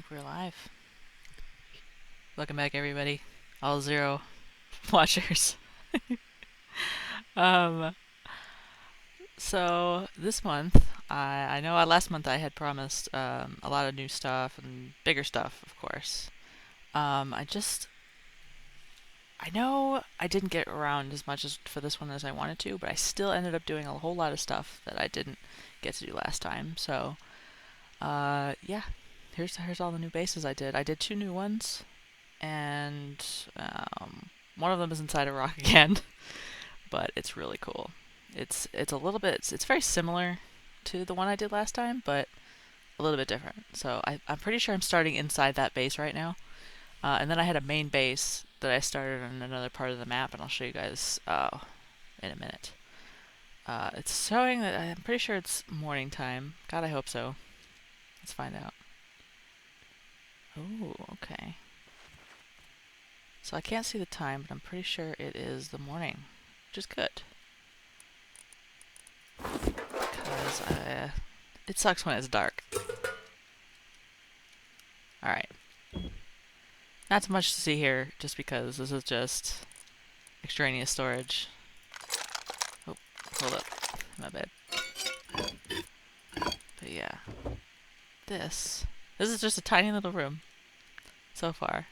think we're live. Welcome back, everybody. All 0 watchers. um, so this month, I know last month I had promised a lot of new stuff and bigger stuff, of course. I know I didn't get around as much as for this one as I wanted to, but I still ended up doing a whole lot of stuff that I didn't get to do last time. So, yeah, here's all the new bases I did. I did 2 new ones, and one of them is inside a rock again, but it's really cool. It's a little bit it's very similar to the one I did last time, but a little bit different. So I'm pretty sure I'm starting inside that base right now, and then I had a main base that I started on another part of the map, and I'll show you guys in a minute. It's showing that I'm pretty sure it's morning time. God, I hope so. Let's find out. Oh, okay. So I can't see the time, but I'm pretty sure it is the morning, which is good. Because it sucks when it's dark. Alright. Not too much to see here, just because this is just extraneous storage. Oh, hold up. My bad. But yeah. This is just a tiny little room so far.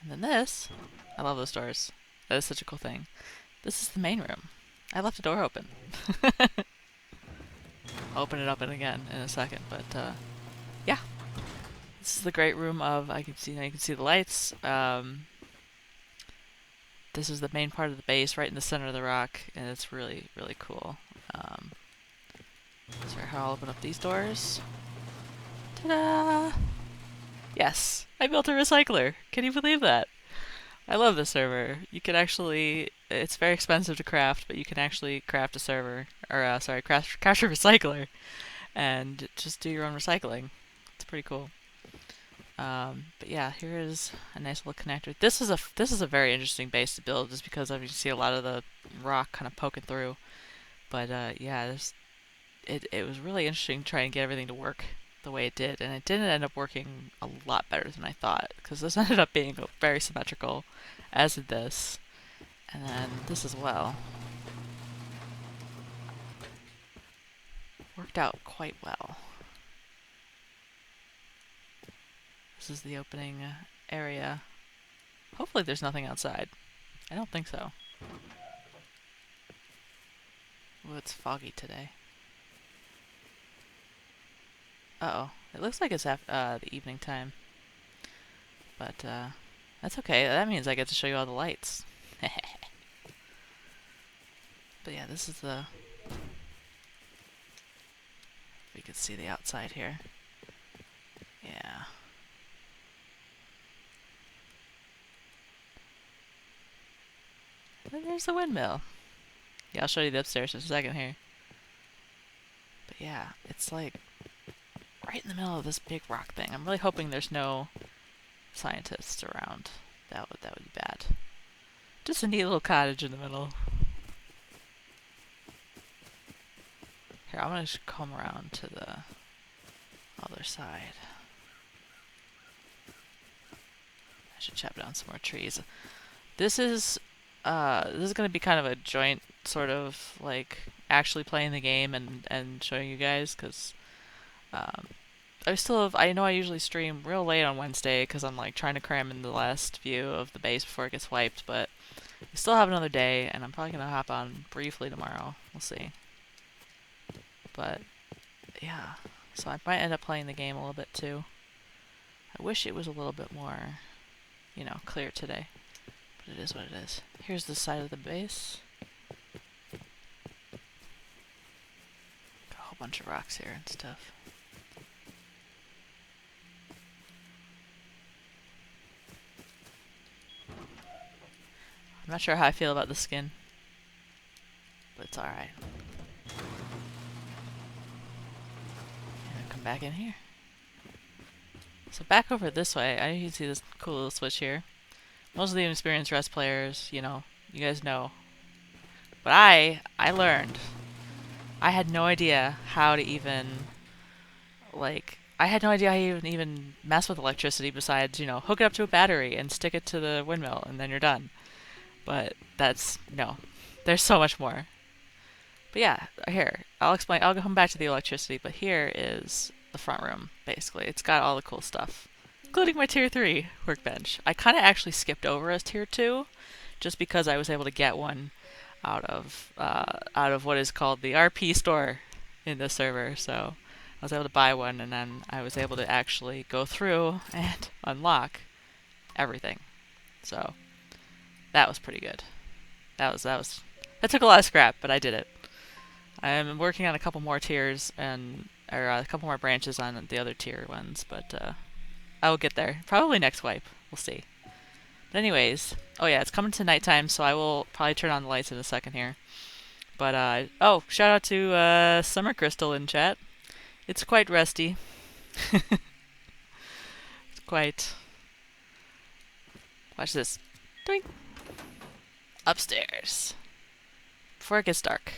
And then this, I love those doors. That is such a cool thing. This is the main room. I left the door open. I'll open it up again in a second, but yeah. This is the great room of, you can see the lights. This is the main part of the base, right in the center of the rock, and it's really, really cool. So I'll open up these doors. Ta-da! Yes, I built a recycler. Can you believe that? I love this server. You can actually, it's very expensive to craft, but you can actually craft a server, or craft a recycler, and just do your own recycling. It's pretty cool. But yeah, here is a nice little connector. This is a very interesting base to build, just because you see a lot of the rock kind of poking through. But yeah, it was really interesting trying to get everything to work the way it did, and it didn't end up working a lot better than I thought, because this ended up being very symmetrical, as did this, and then this as well. Worked out quite well. This is the opening area. Hopefully there's nothing outside. I don't think so. Ooh, it's foggy today. Uh-oh. It looks like it's the evening time. But, that's okay. That means I get to show you all the lights. But yeah, this is the... We can see the outside here. Yeah. And there's the windmill. Yeah, I'll show you the upstairs in a second here. But yeah, it's like right in the middle of this big rock thing. I'm really hoping there's no scientists around. That would be bad. Just a neat little cottage in the middle. Here, I'm gonna just come around to the other side. I should chop down some more trees. This is gonna be kind of a joint sort of like actually playing the game and showing you guys, because I know I usually stream real late on Wednesday because I'm like trying to cram in the last view of the base before it gets wiped, but we still have another day, and I'm probably gonna hop on briefly tomorrow. We'll see. But yeah, so I might end up playing the game a little bit too. I wish it was a little bit more, clear today, but it is what it is. Here's the side of the base. Got a whole bunch of rocks here and stuff. I'm not sure how I feel about the skin, but it's alright. Come back in here. So back over this way, you can see this cool little switch here. Most of the experienced rest players, you guys know. But I learned. I had no idea how to even, like, I had no idea how you even mess with electricity besides, hook it up to a battery and stick it to the windmill and then you're done. But no. There's so much more. But yeah, here, I'll explain. I'll come back to the electricity, but here is the front room, basically. It's got all the cool stuff, including my tier 3 workbench. I kind of actually skipped over a tier 2, just because I was able to get one out of what is called the RP store in this server. So I was able to buy one, and then I was able to actually go through and unlock everything. So that was pretty good. That took a lot of scrap, but I did it. I'm working on a couple more tiers or a couple more branches on the other tier ones, but I will get there. Probably next wipe. We'll see. But anyways, oh yeah, it's coming to nighttime, so I will probably turn on the lights in a second here. But oh, shout out to Summer Crystal in chat. It's quite rusty. It's quite. Watch this. Doink. Upstairs. Before it gets dark.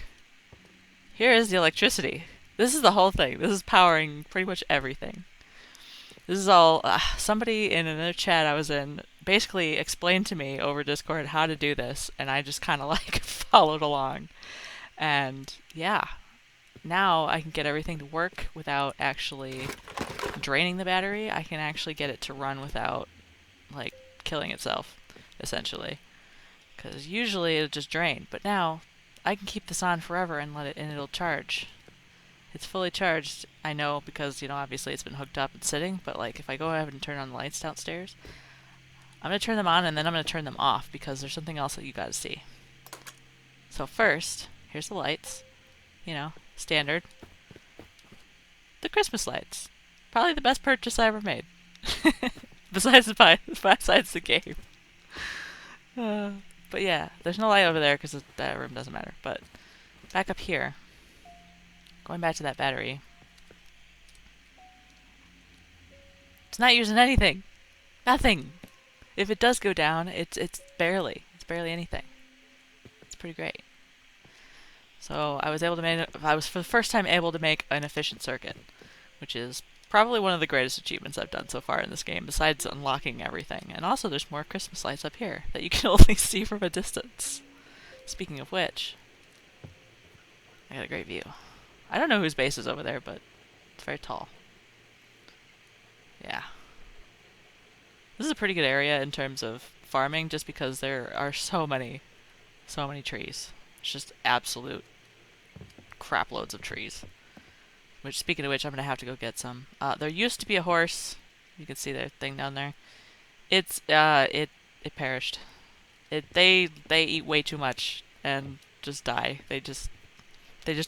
Here is the electricity. This is the whole thing. This is powering pretty much everything. This is all... somebody in another chat I was in basically explained to me over Discord how to do this, and I just kind of like followed along. And yeah, now I can get everything to work without actually draining the battery. I can actually get it to run without like killing itself, essentially. Because usually it'll just drain, but now I can keep this on forever and it'll charge. It's fully charged, I know, because, obviously it's been hooked up and sitting, but like if I go ahead and turn on the lights downstairs, I'm going to turn them on and then I'm going to turn them off because there's something else that you gotta see. So first, here's the lights. Standard. The Christmas lights. Probably the best purchase I ever made. besides the game. But yeah, there's no light over there because that room doesn't matter. But back up here, going back to that battery, it's not using anything. Nothing. If it does go down, it's barely anything. It's pretty great. So I was for the first time able to make an efficient circuit, which is probably one of the greatest achievements I've done so far in this game, besides unlocking everything. And also there's more Christmas lights up here that you can only see from a distance. Speaking of which, I got a great view. I don't know whose base is over there, but it's very tall. Yeah. This is a pretty good area in terms of farming, just because there are so many trees. It's just absolute crap loads of trees. Which, speaking of which, I'm gonna have to go get some. There used to be a horse. You can see their thing down there. It perished. They eat way too much and just die. They just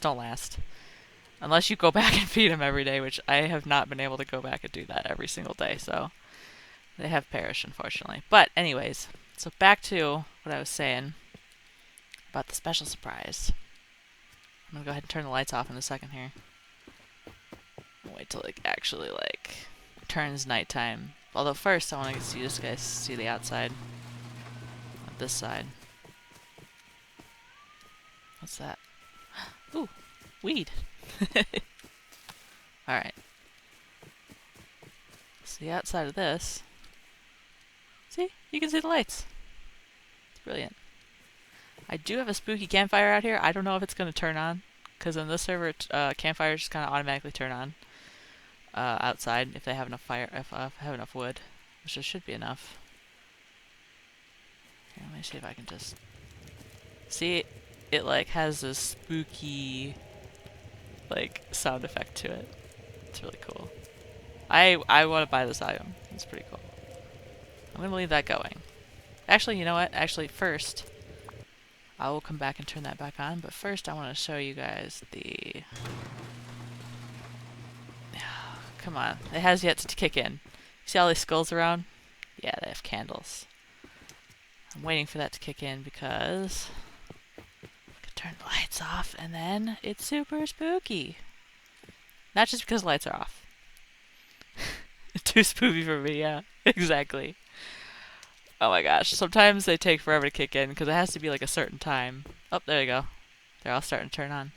don't last. Unless you go back and feed them every day, which I have not been able to go back and do that every single day, so they have perished, unfortunately. But anyways, so back to what I was saying about the special surprise. I'm gonna go ahead and turn the lights off in a second here. Wait till it actually turns nighttime. Although first I want to see this guy see the outside. Of this side. What's that? Ooh, weed. Alright. So the outside of this. See? You can see the lights. It's brilliant. I do have a spooky campfire out here. I don't know if it's going to turn on, because in this server, campfires just kind of automatically turn on outside if they have enough if have enough wood, which there should be enough. Here, let me see if I can just see. It has this spooky sound effect to it. It's really cool. I want to buy this item. It's pretty cool. I'm gonna leave that going. Actually, you know what? Actually, first, I will come back and turn that back on. But first, I want to show you guys the... Come on. It has yet to kick in. See all these skulls around? Yeah, they have candles. I'm waiting for that to kick in because... I can turn the lights off and then it's super spooky. Not just because the lights are off. Too spooky for me, yeah. Exactly. Oh my gosh, sometimes they take forever to kick in because it has to be a certain time. Oh, there you go. They're all starting to turn on.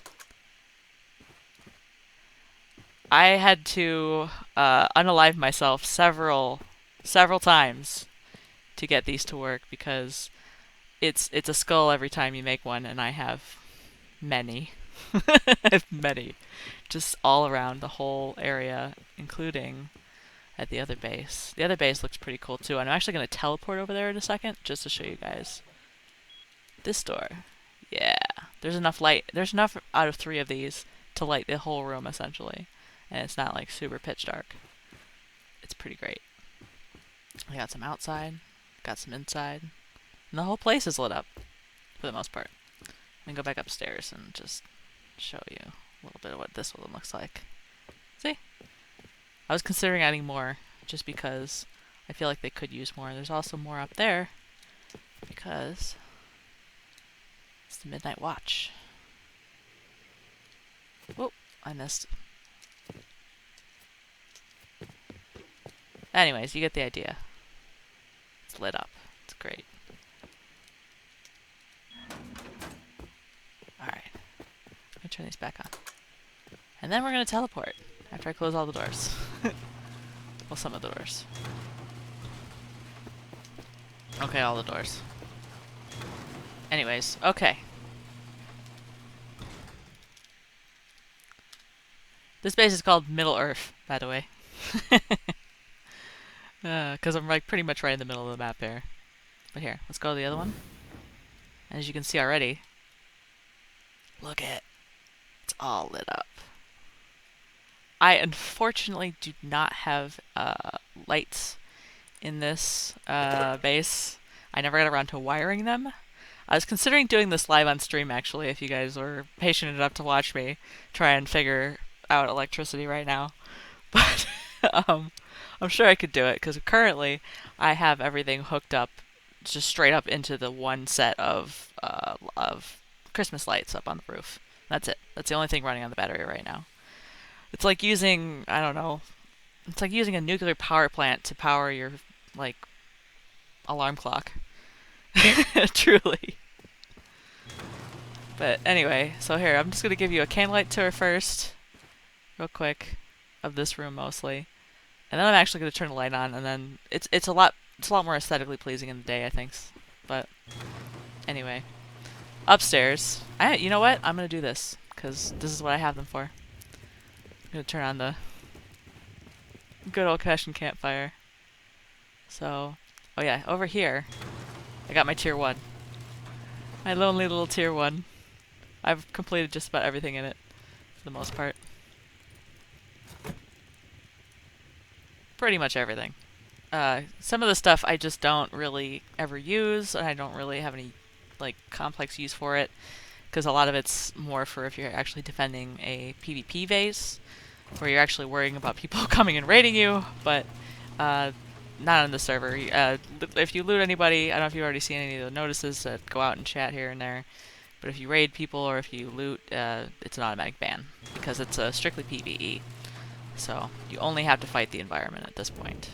I had to unalive myself several times to get these to work because it's a skull every time you make one, and I have many. I have many. Just all around the whole area, including at the other base. The other base looks pretty cool too. And I'm actually going to teleport over there in a second just to show you guys. This door. Yeah. There's enough light. There's enough out of 3 of these to light the whole room essentially. And it's not like super pitch dark. It's pretty great. I got some outside, got some inside, and the whole place is lit up for the most part. Let me go back upstairs and just show you a little bit of what this one looks like. See? I was considering adding more just because I feel like they could use more. There's also more up there because it's the Midnight Watch. Whoop, I missed. Anyways, you get the idea. It's lit up. It's great. Alright. I'm gonna turn these back on. And then we're gonna teleport after I close all the doors. Well, some of the doors. Okay, all the doors. Anyways, okay. This base is called Middle Earth, by the way. Because I'm like pretty much right in the middle of the map here. But here, let's go to the other one. And as you can see already, look at it. It's all lit up. I unfortunately do not have lights in this base. I never got around to wiring them. I was considering doing this live on stream actually, if you guys were patient enough to watch me try and figure out electricity right now. But I'm sure I could do it because currently I have everything hooked up just straight up into the one set of Christmas lights up on the roof. That's it. That's the only thing running on the battery right now. It's like using, I don't know, it's like using a nuclear power plant to power your, like, alarm clock. Truly. But anyway, so here, I'm just going to give you a candlelight tour first, real quick, of this room mostly. And then I'm actually going to turn the light on, and then it's a lot more aesthetically pleasing in the day, I think. But anyway, upstairs, you know what? I'm going to do this, because this is what I have them for. I'm going to turn on the good old-fashioned campfire. So, oh yeah, over here, I got my tier 1. My lonely little tier 1. I've completed just about everything in it, for the most part. Pretty much everything. Some of the stuff I just don't really ever use, and I don't really have any, like, complex use for it, because a lot of it's more for if you're actually defending a PvP base, where you're actually worrying about people coming and raiding you, but not on the server. If you loot anybody, I don't know if you've already seen any of the notices that go out in chat here and there, but if you raid people or if you loot, it's an automatic ban, because it's strictly PvE. So you only have to fight the environment at this point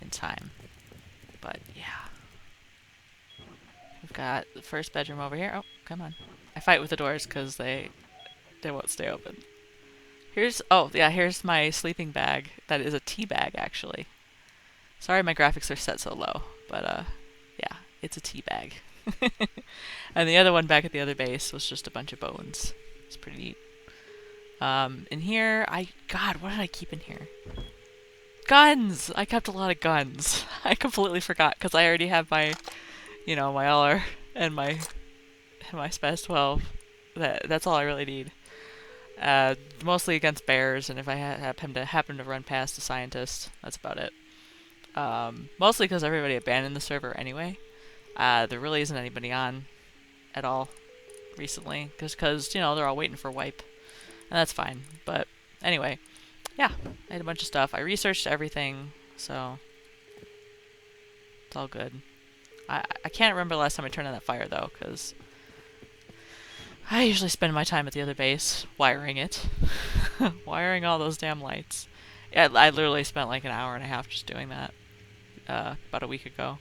in time. But yeah. We've got the first bedroom over here. Oh, come on. I fight with the doors because they won't stay open. Here's my sleeping bag. That is a tea bag, actually. Sorry my graphics are set so low, but yeah, it's a tea bag. And the other one back at the other base was just a bunch of bones. It's pretty neat. In here, God, what did I keep in here? Guns! I kept a lot of guns. I completely forgot, because I already have my, my LR and my Spaz 12. That's all I really need. Mostly against bears, and if I happen to run past a scientist, that's about it. Mostly because everybody abandoned the server anyway. There really isn't anybody on at all recently, just because, they're all waiting for wipe. And that's fine. But anyway, yeah, I had a bunch of stuff. I researched everything, so it's all good. I can't remember the last time I turned on that fire, though, because I usually spend my time at the other base wiring it. Wiring all those damn lights. Yeah, I literally spent like an hour and a half just doing that about a week ago.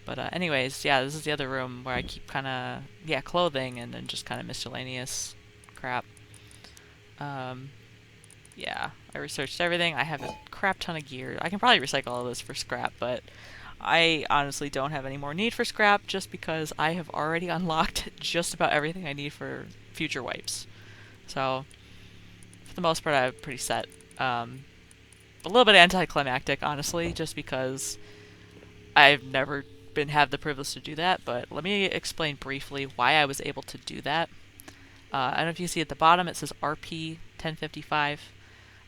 But anyways, yeah, this is the other room where I keep kind of, clothing and then just kind of miscellaneous crap. yeah, I researched everything. I have a crap ton of gear. I can probably recycle all this for scrap, but I honestly don't have any more need for scrap just because I have already unlocked just about everything I need for future wipes. So, for the most part, I'm pretty set. A little bit anticlimactic, honestly, just because I've never been have the privilege to do that, but let me explain briefly why I was able to do that. I don't know if you see at the bottom it says RP 1055.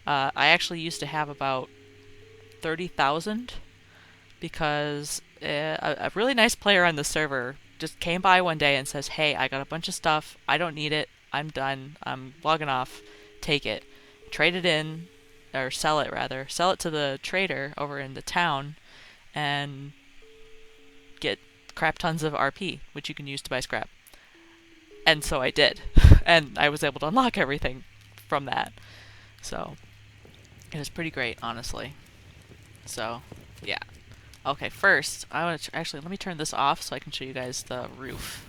I actually used to have about 30,000 because a really nice player on the server just came by one day and says, "Hey, I got a bunch of stuff. I don't need it. I'm done. I'm logging off. Take it. Trade it in, or sell it rather. Sell it to the trader over in the town and get crap tons of RP, which you can use to buy scrap." And so I did. And I was able to unlock everything from that. So it was pretty great, honestly. So, yeah. Okay, first, I want to actually let me turn this off so I can show you guys the roof.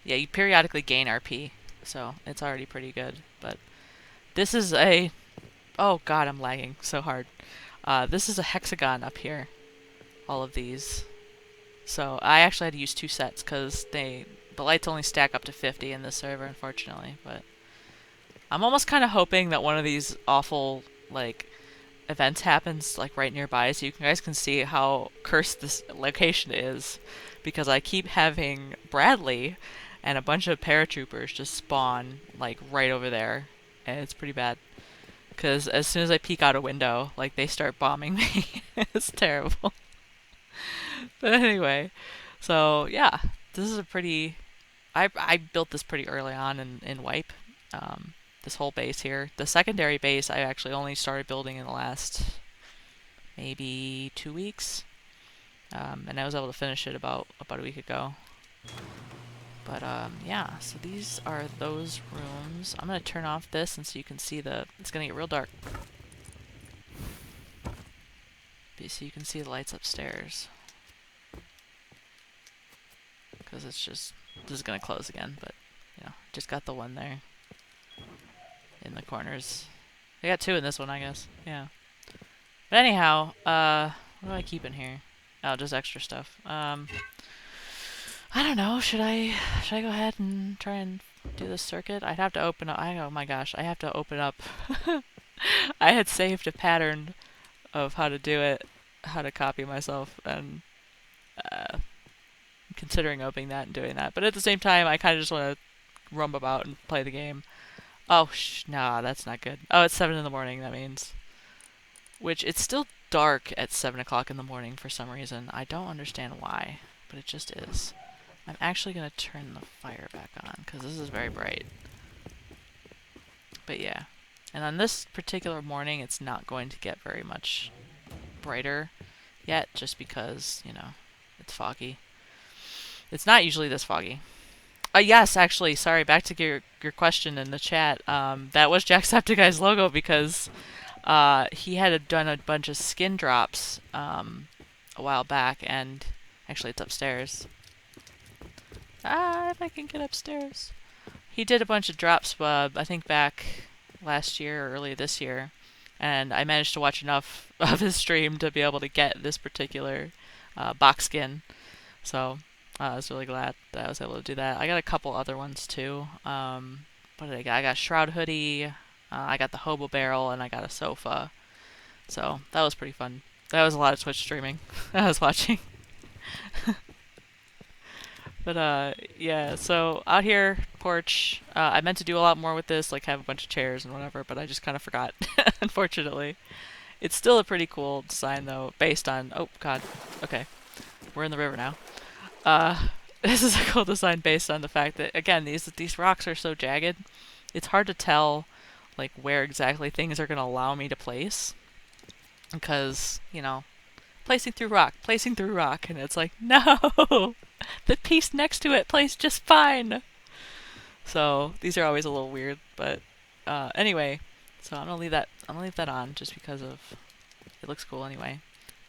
Yeah, you periodically gain RP, so it's already pretty good. But this is a oh god, I'm lagging so hard. This is a hexagon up here. All of these. So I actually had to use two sets because the lights only stack up to 50 in this server, unfortunately. But I'm almost kind of hoping that one of these awful like events happens like right nearby so you guys can see how cursed this location is, because I keep having Bradley and a bunch of paratroopers just spawn like right over there, and it's pretty bad because as soon as I peek out a window, like they start bombing me. It's terrible. But anyway, so yeah, this is a pretty I built this pretty early on in wipe. This whole base here. The secondary base I actually only started building in the last maybe 2 weeks, and I was able to finish it about a week ago. But yeah, so these are those rooms. I'm gonna turn off this, and so you can see it's gonna get real dark. So you can see the lights upstairs, because it's just this is gonna close again, but you know, just got the one there in the corners. I got two in this one, I guess. Yeah. But anyhow, what do I keep in here? Oh, just extra stuff. I don't know. Should I go ahead and try and do this circuit? I'd have to open up. Oh my gosh, I have to open up. I had saved a pattern of how to do it, how to copy myself, and I'm considering opening that and doing that. But at the same time, I kind of just want to rump about and play the game. Oh, nah, that's not good. Oh, it's 7 in the morning, that means. Which, it's still dark at 7 o'clock in the morning for some reason. I don't understand why, but it just is. I'm actually going to turn the fire back on, because this is very bright. But yeah. And on this particular morning, it's not going to get very much brighter yet, just because, you know, it's foggy. It's not usually this foggy. Yes, actually, sorry, back to your question in the chat. That was Jacksepticeye's logo because he had done a bunch of skin drops a while back, and actually it's upstairs. If I can get upstairs. He did a bunch of drops, I think back last year or early this year, and I managed to watch enough of his stream to be able to get this particular box skin. So I was really glad that I was able to do that. I got a couple other ones too. What did I get? I got a Shroud hoodie, I got the Hobo barrel, and I got a sofa. So that was pretty fun. That was a lot of Twitch streaming I was watching. But yeah, so out here, porch. I meant to do a lot more with this, like have a bunch of chairs and whatever, but I just kind of forgot, unfortunately. It's still a pretty cool design though, based on, oh god, okay, we're in the river now. This is a cool design based on the fact that, again, these rocks are so jagged, it's hard to tell, like, where exactly things are going to allow me to place. Because, you know, placing through rock, and it's like, no! The piece next to it plays just fine! So, these are always a little weird, but, anyway, so I'm gonna leave that on, just because of, it looks cool anyway.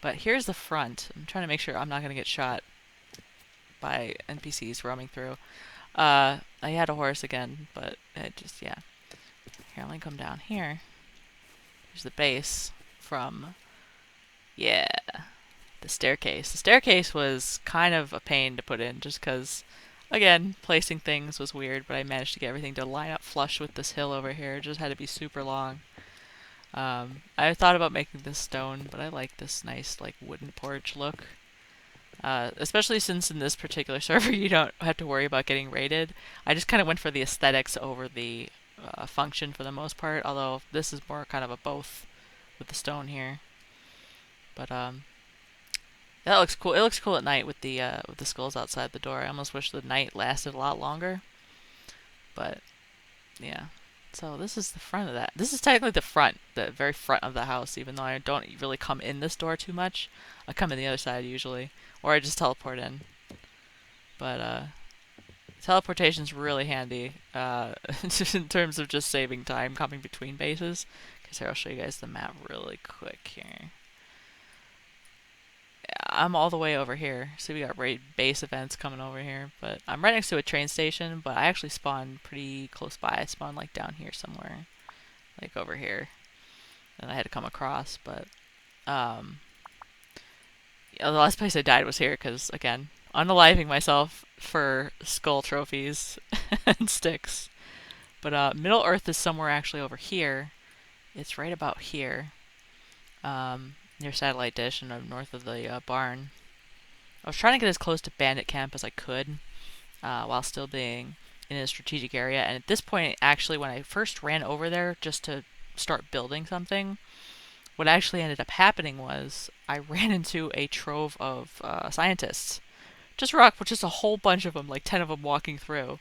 But here's the front. I'm trying to make sure I'm not gonna get shot by NPCs roaming through. I had a horse again, but it just, yeah. Here, let me come down here. Here's the base from, yeah, the staircase. The staircase was kind of a pain to put in just because, again, placing things was weird, but I managed to get everything to line up flush with this hill over here. It just had to be super long. I thought about making this stone, but I like this nice like wooden porch look. Especially since in this particular server you don't have to worry about getting raided. I just kind of went for the aesthetics over the function for the most part, although this is more kind of a both with the stone here. But that looks cool. It looks cool at night with the skulls outside the door. I almost wish the night lasted a lot longer. But yeah. So this is the front of that. This is technically the front, the very front of the house, even though I don't really come in this door too much. I come in the other side usually, or I just teleport in. But teleportation's really handy in terms of just saving time coming between bases. Because here, I'll show you guys the map really quick here. Yeah, I'm all the way over here. See, we got base events coming over here, but I'm right next to a train station, but I actually spawned pretty close by. I spawned like down here somewhere, like over here. And I had to come across, but yeah, the last place I died was here because, again, unaliving myself for skull trophies and sticks. But Middle Earth is somewhere actually over here. It's right about here, near Satellite Dish and north of the barn. I was trying to get as close to Bandit Camp as I could, while still being in a strategic area. And at this point, actually, when I first ran over there just to start building something, what actually ended up happening was I ran into a trove of scientists. Just a whole bunch of them, like 10 of them walking through.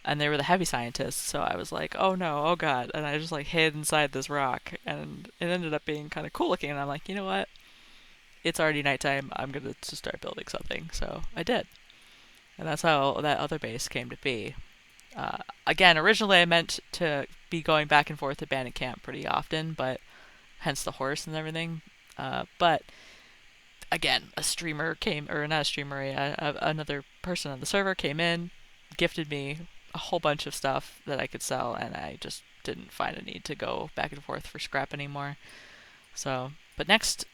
And they were the heavy scientists, so I was like, oh no, oh god. And I just like hid inside this rock, and it ended up being kind of cool looking. And I'm like, you know what? It's already nighttime. I'm going to start building something. So I did. And that's how that other base came to be. Again, originally I meant to be going back and forth to Bandit Camp pretty often, but hence the horse and everything. But again, a streamer came, or not a streamer, another person on the server came in, gifted me a whole bunch of stuff that I could sell, and I just didn't find a need to go back and forth for scrap anymore. So, but next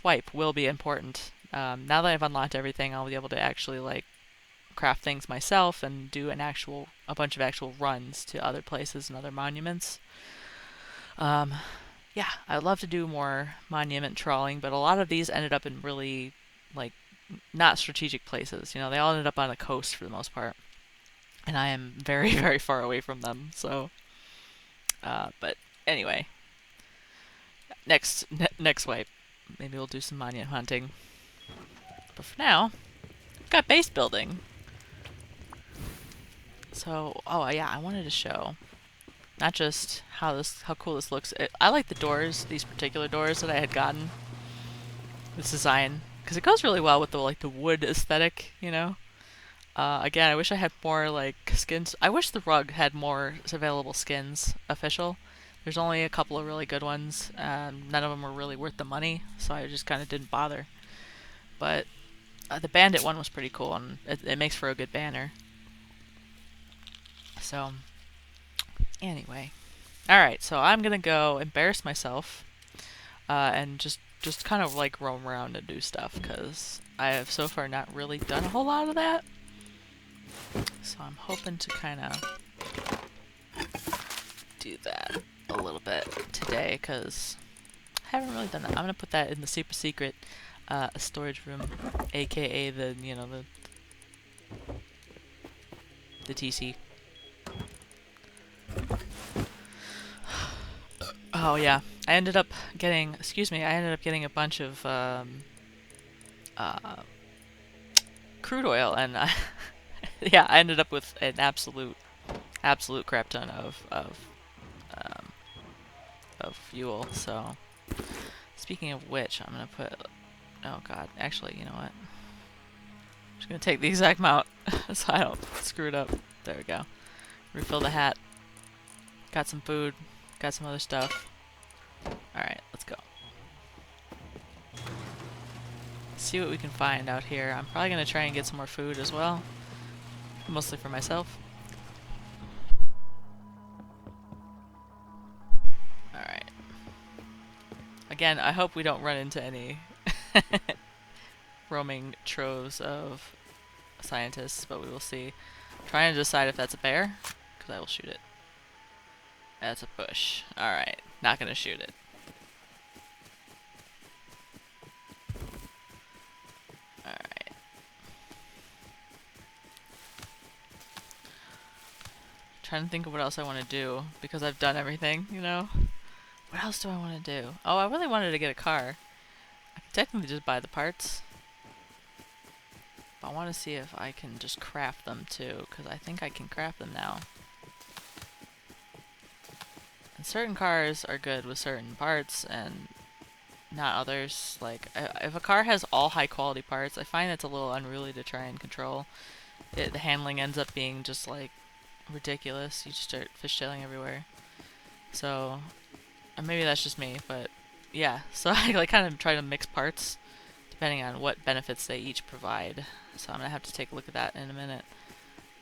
wipe will be important. Now that I've unlocked everything, I'll be able to actually like craft things myself and do a bunch of actual runs to other places and other monuments. Yeah, I'd love to do more monument trawling, but a lot of these ended up in really like not strategic places. You know, they all ended up on the coast for the most part, and I am very, very far away from them. So, but anyway, next wipe, maybe we'll do some monument hunting. But for now, we've got base building. So, oh yeah, I wanted to show not just how cool this looks. I like the doors, these particular doors that I had gotten. This design, because it goes really well with the wood aesthetic, you know. Again, I wish I had more like skins. I wish the rug had more available skins official. There's only a couple of really good ones, and none of them were really worth the money, so I just kind of didn't bother. But the bandit one was pretty cool, and it makes for a good banner. So, anyway. Alright, so I'm gonna go embarrass myself, and just kind of like roam around and do stuff, because I have so far not really done a whole lot of that. So I'm hoping to kind of do that a little bit today, because I haven't really done that. I'm gonna put that in the super secret storage room, aka the TC. Oh yeah, I ended up getting a bunch of crude oil, and yeah, I ended up with an absolute crap ton of fuel. So, speaking of which, I'm gonna put. Oh god, actually, you know what? I'm just gonna take the exact amount so I don't screw it up. There we go. Refill the hat. Got some food. Got some other stuff. Alright, let's go. See what we can find out here. I'm probably gonna try and get some more food as well. Mostly for myself. Again, I hope we don't run into any roaming troves of scientists, but we will see. I'm trying to decide if that's a bear, because I will shoot it. That's a bush. Alright, not gonna shoot it. Alright. Trying to think of what else I want to do, because I've done everything, you know? What else do I want to do? Oh, I really wanted to get a car. I can technically just buy the parts. But I want to see if I can just craft them too, because I think I can craft them now. And certain cars are good with certain parts and not others. Like, if a car has all high quality parts, I find it's a little unruly to try and control. The handling ends up being just like ridiculous. You just start fishtailing everywhere. So, maybe that's just me, but yeah. So I like kind of try to mix parts depending on what benefits they each provide. So I'm gonna have to take a look at that in a minute.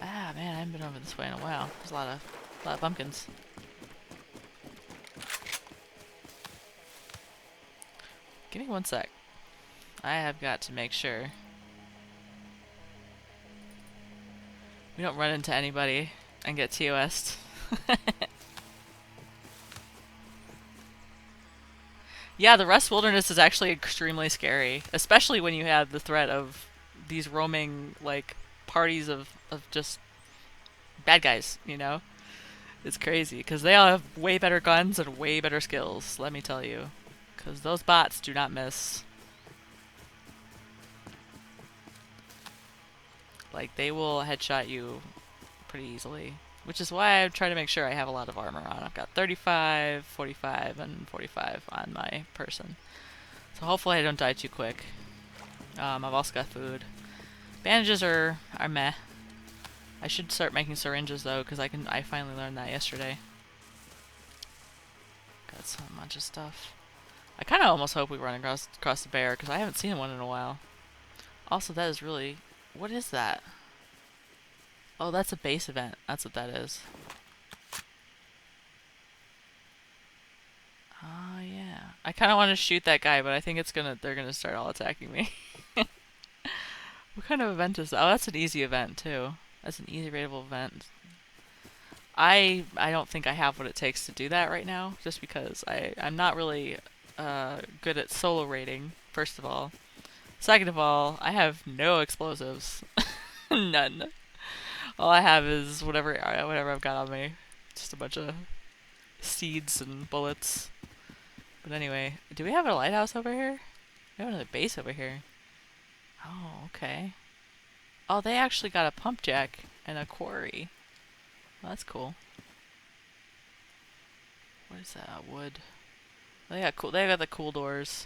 Ah, man, I haven't been over this way in a while. There's a lot of pumpkins. Give me one sec. I have got to make sure we don't run into anybody and get TOS'd. Yeah, the Rust Wilderness is actually extremely scary, especially when you have the threat of these roaming, like, parties of just bad guys, you know? It's crazy, because they all have way better guns and way better skills, let me tell you. Because those bots do not miss. Like, they will headshot you pretty easily. Which is why I try to make sure I have a lot of armor on. I've got 35, 45, and 45 on my person. So hopefully I don't die too quick. I've also got food. Bandages are meh. I should start making syringes though, because I finally learned that yesterday. Got so much of stuff. I kind of almost hope we run across the bear, because I haven't seen one in a while. Also, that is really... What is that? Oh, that's a base event. That's what that is. Oh, yeah. I kind of want to shoot that guy, but I think they're gonna start all attacking me. What kind of event is that? Oh, that's an easy event, too. That's an easy rateable event. I don't think I have what it takes to do that right now, just because I'm not really good at solo raiding, first of all. Second of all, I have no explosives. None. All I have is whatever I've got on me. Just a bunch of seeds and bullets. But anyway, do we have a lighthouse over here? We have another base over here. Oh, okay. Oh, they actually got a pump jack and a quarry. Well, that's cool. What is that? Wood. They got cool. They got the cool doors.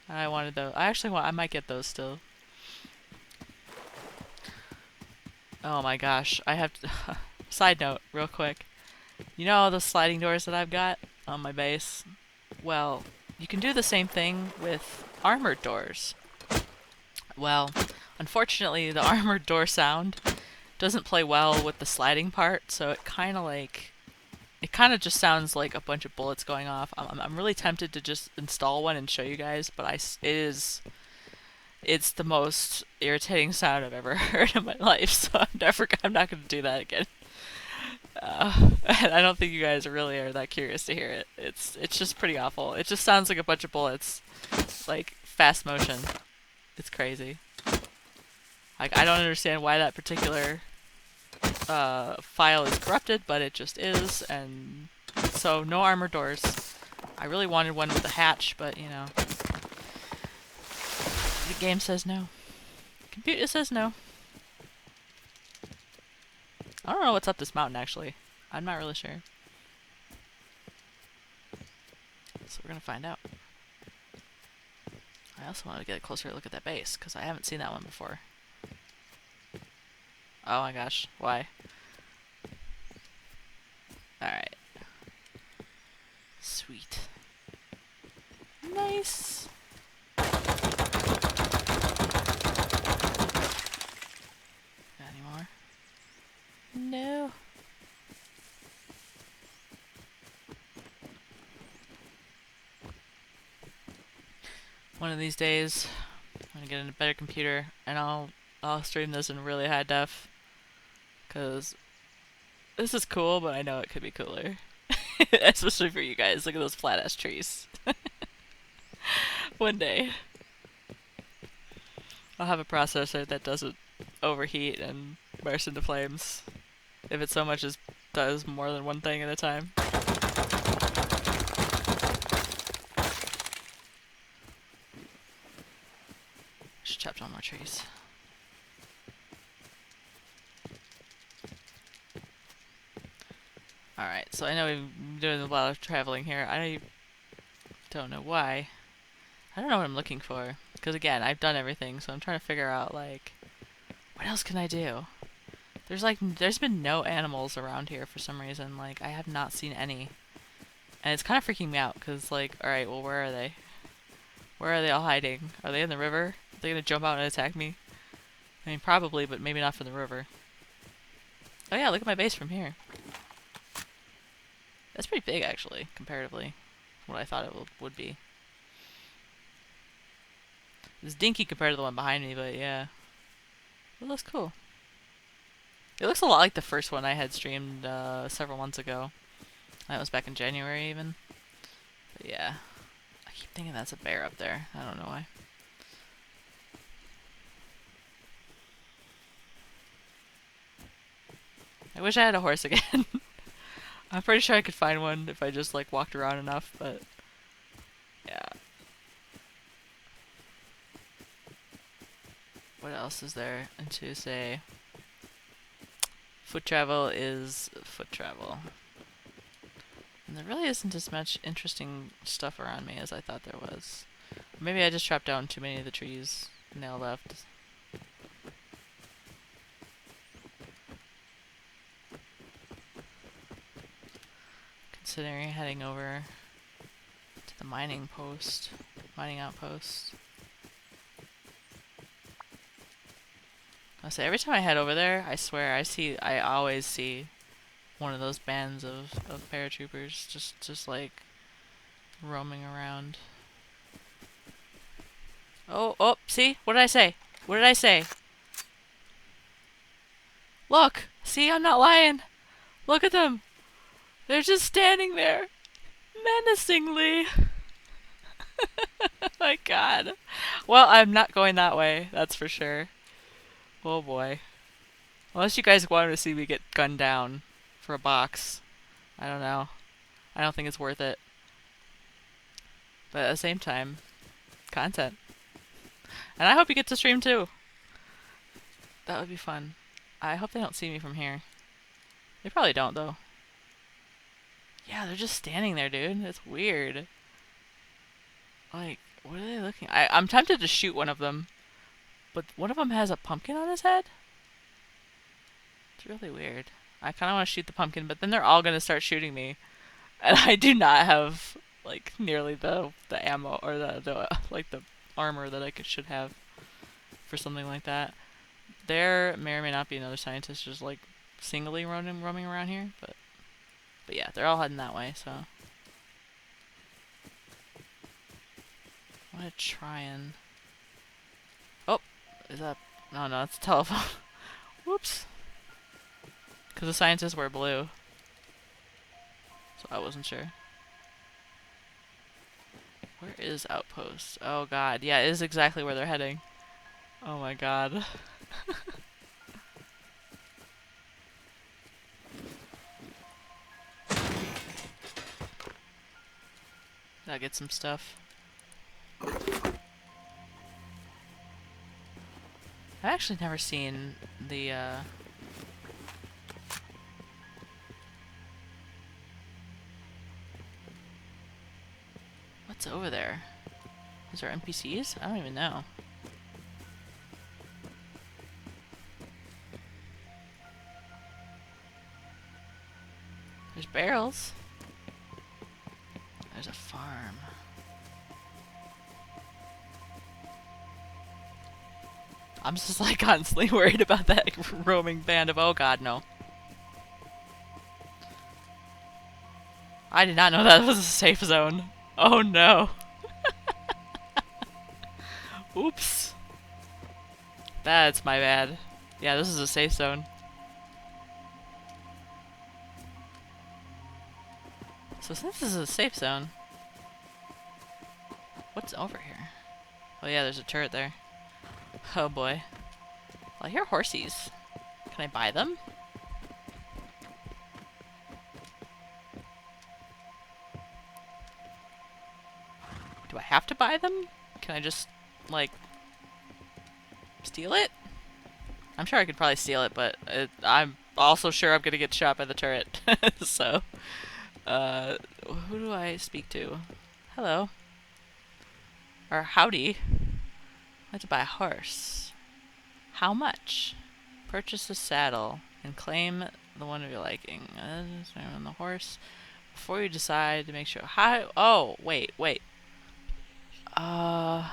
I wanted those. I might get those still. Oh my gosh. I have to side note, real quick. You know all the sliding doors that I've got on my base? Well, you can do the same thing with armored doors. Well, unfortunately, the armored door sound doesn't play well with the sliding part, so it kind of just sounds like a bunch of bullets going off. I'm really tempted to just install one and show you guys, but it's the most irritating sound I've ever heard in my life, so I'm not going to do that again. And I don't think you guys really are that curious to hear it. It's just pretty awful. It just sounds like a bunch of bullets, like fast motion. It's crazy. Like, I don't understand why that particular file is corrupted, but it just is, and so no armor doors. I really wanted one with a hatch, but you know, the game says no. Computer says no. I don't know what's up this mountain, actually. I'm not really sure. So we're gonna find out. I also wanted to get a closer look at that base, because I haven't seen that one before. Oh my gosh, why? Alright. Sweet. Nice! Got any more? No. One of these days, I'm gonna get a better computer and I'll stream this in really high def, cause this is cool, but I know it could be cooler, especially for you guys. Look at those flat ass trees. One day, I'll have a processor that doesn't overheat and burst into flames if it so much as does more than one thing at a time. Should chop down more trees. Alright, so I know we've been doing a lot of traveling here. I don't know why. I don't know what I'm looking for. Because again, I've done everything, so I'm trying to figure out, like, what else can I do? There's been no animals around here for some reason. Like, I have not seen any. And it's kind of freaking me out, because, like, alright, well, where are they? Where are they all hiding? Are they in the river? Are they gonna jump out and attack me? I mean, probably, but maybe not from the river. Oh yeah, look at my base from here. That's pretty big, actually, comparatively. What I thought it would be. It's dinky compared to the one behind me, but yeah. It looks cool. It looks a lot like the first one I had streamed several months ago. That was back in January, even. But yeah. I keep thinking that's a bear up there. I don't know why. I wish I had a horse again. I'm pretty sure I could find one if I just, like, walked around enough, but... yeah. What else is there to say? Foot travel is foot travel. And there really isn't as much interesting stuff around me as I thought there was. Maybe I just chopped down too many of the trees and now left. Considering heading over to the mining outpost. I say every time I head over there, I swear I always see one of those bands of paratroopers just like roaming around. Oh, see? What did I say? What did I say? Look! See, I'm not lying! Look at them! They're just standing there! Menacingly! My god. Well, I'm not going that way, that's for sure. Oh boy. Unless you guys wanted to see me get gunned down for a box. I don't know. I don't think it's worth it. But at the same time, content. And I hope you get to stream too. That would be fun. I hope they don't see me from here. They probably don't, though. Yeah, they're just standing there, dude. It's weird. Like, what are they looking at? I'm tempted to shoot one of them. But one of them has a pumpkin on his head? It's really weird. I kind of want to shoot the pumpkin, but then they're all going to start shooting me. And I do not have, like, nearly the ammo or the armor that I should have for something like that. There may or may not be another scientist just, like, singly roaming around here, but yeah, they're all heading that way, so. I want to try and... oh, is that... no, it's a telephone. Whoops. Because the scientists wear blue. So I wasn't sure. Where is Outpost? Oh god, yeah, it is exactly where they're heading. Oh my god. Gotta get some stuff. I've actually never seen the, what's over there? Is there NPCs? I don't even know. There's barrels. There's a farm. I'm just like constantly worried about that roaming band of oh god, no. I did not know that was a safe zone. Oh no. Oops. That's my bad. Yeah, this is a safe zone. So since this is a safe zone, what's over here? Oh yeah, there's a turret there. Oh boy. Well, I hear horsies. Can I buy them? Do I have to buy them? Can I just, like, steal it? I'm sure I could probably steal it, but I'm also sure I'm gonna get shot by the turret. So, uh, who do I speak to? Hello. Or howdy. I'd like to buy a horse. How much? Purchase a saddle and claim the one of your liking. On the horse. Before you decide to make sure. How? Oh, wait. Uh,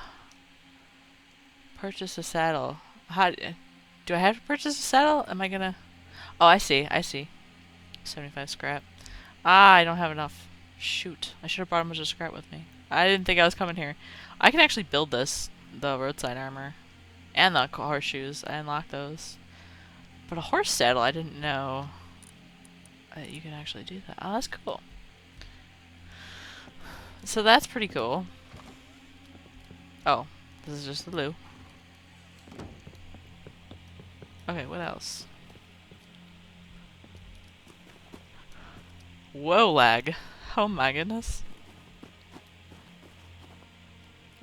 Purchase a saddle. How? Do I have to purchase a saddle? Am I gonna? Oh, I see. 75 scrap. Ah, I don't have enough. Shoot. I should have brought a bunch of scrap with me. I didn't think I was coming here. I can actually build this, the roadside armor. And the horseshoes. I unlocked those. But a horse saddle, I didn't know that you can actually do that. Oh, that's cool. So that's pretty cool. Oh, this is just the loo. Okay, what else? Whoa, lag. Oh my goodness.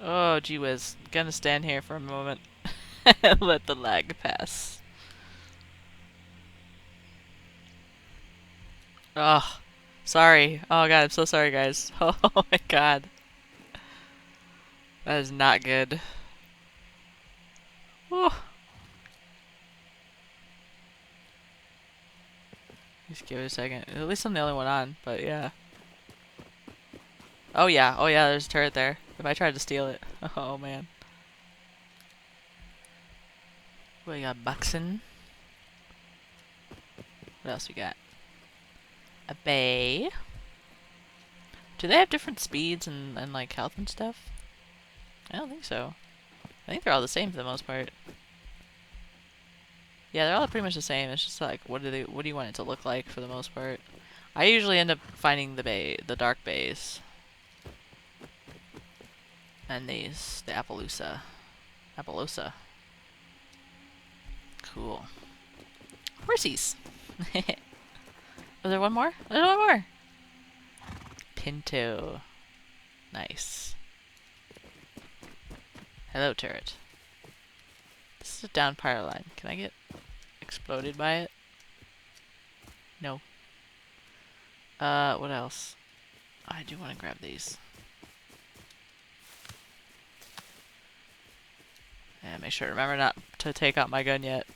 Oh, gee whiz. Gonna stand here for a moment and let the lag pass. Oh, sorry. Oh god, I'm so sorry, guys. Oh my god. That is not good. Whew. Just give it a second. At least I'm the only one on, but yeah. Oh yeah, there's a turret there. If I tried to steal it. Oh man. We got buxen. What else we got? A bay. Do they have different speeds and like health and stuff? I don't think so. I think they're all the same for the most part. Yeah, they're all pretty much the same. It's just like what do you want it to look like for the most part? I usually end up finding the dark bays. And these, the Appaloosa. Cool. Horsies. Was there one more? There's one more. Pinto. Nice. Hello, turret. This is a down power line. Can I get exploded by it? No. What else? I do want to grab these. Yeah, make sure to remember not to take out my gun yet.